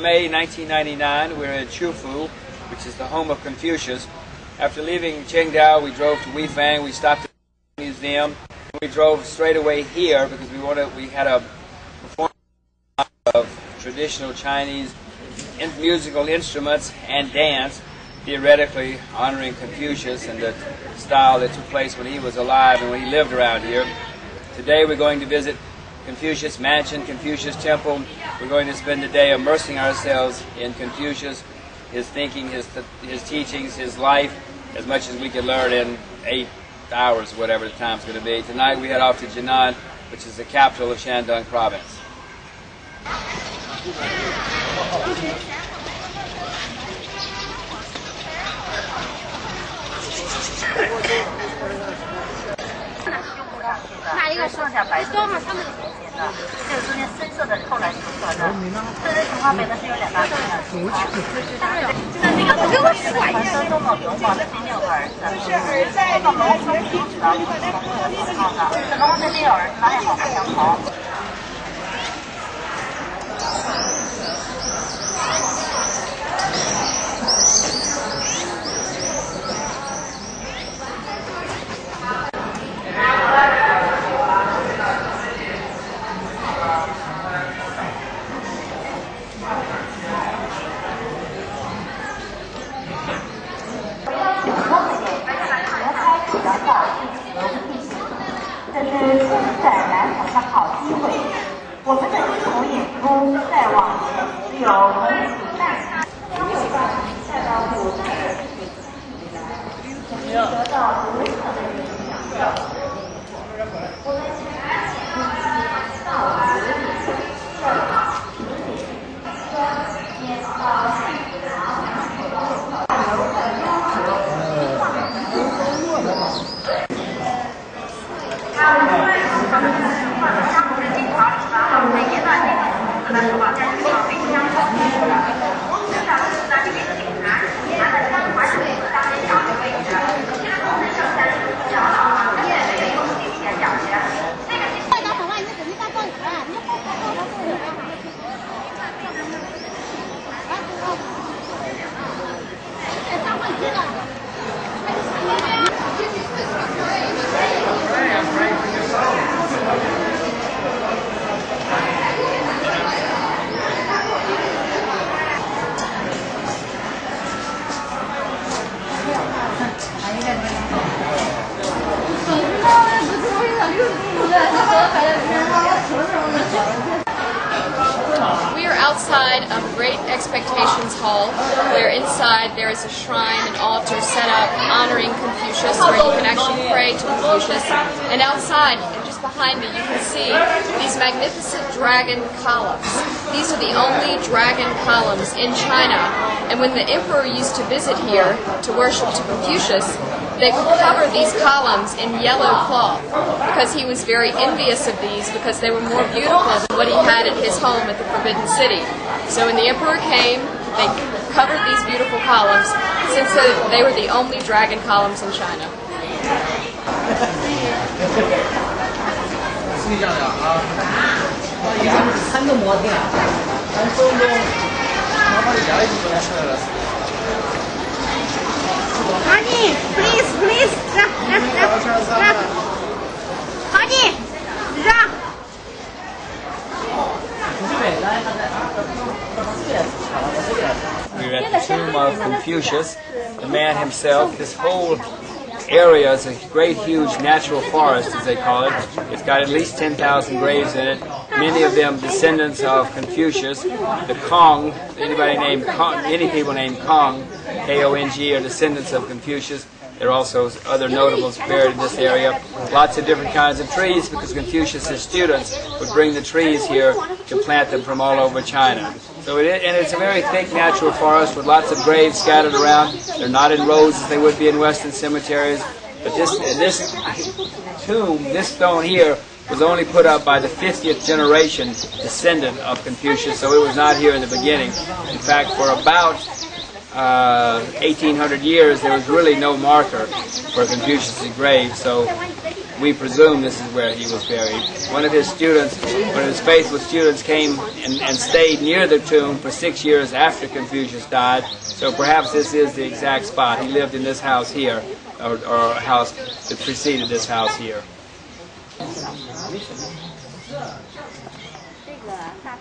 May 1999, we're in Chufu, which is the home of Confucius. After leaving Qingdao, we drove to Weifang. We stopped at the museum. We drove straight away here because we had a performance of traditional Chinese musical instruments and dance, theoretically honoring Confucius and the style that took place when he was alive and when he lived around here. Today we're going to visit Confucius Mansion, Confucius Temple. We're going to spend the day immersing ourselves in Confucius, his thinking, his teachings, his life, as much as we can learn in 8 hours, whatever the time's going to be. Tonight we head off to Jinan, which is the capital of Shandong Province. We are outside of Great Expectations Hall, where inside there is a shrine, an altar set up honoring Confucius, where you can actually pray to Confucius. And outside, and just behind me, you can see these magnificent dragon columns. These are the only dragon columns in China. And when the emperor used to visit here to worship to Confucius, they would cover these columns in yellow cloth because he was very envious of these because they were more beautiful than what he had at his home at the Forbidden City. So when the emperor came, they covered these beautiful columns since they were the only dragon columns in China. Honey, please, Honey, We're at the tomb of Confucius, the man himself. This whole area is a great, huge natural forest, as they call it. It's got at least 10,000 graves in it, many of them descendants of Confucius. The Kong, any people named Kong, K-O-N-G, are descendants of Confucius. There are also other notables buried in this area. Lots of different kinds of trees, because Confucius' students would bring the trees here to plant them from all over China. So it's a very thick natural forest with lots of graves scattered around. They're not in rows as they would be in Western cemeteries. But this tomb, this stone here, was only put up by the 50th generation descendant of Confucius, so it was not here in the beginning. In fact, for about 1,800 years, there was really no marker for Confucius' grave. So we presume this is where he was buried. One of his students, one of his faithful students came and stayed near the tomb for 6 years after Confucius died, so perhaps this is the exact spot. He lived in this house here, or a house that preceded this house here. 这个大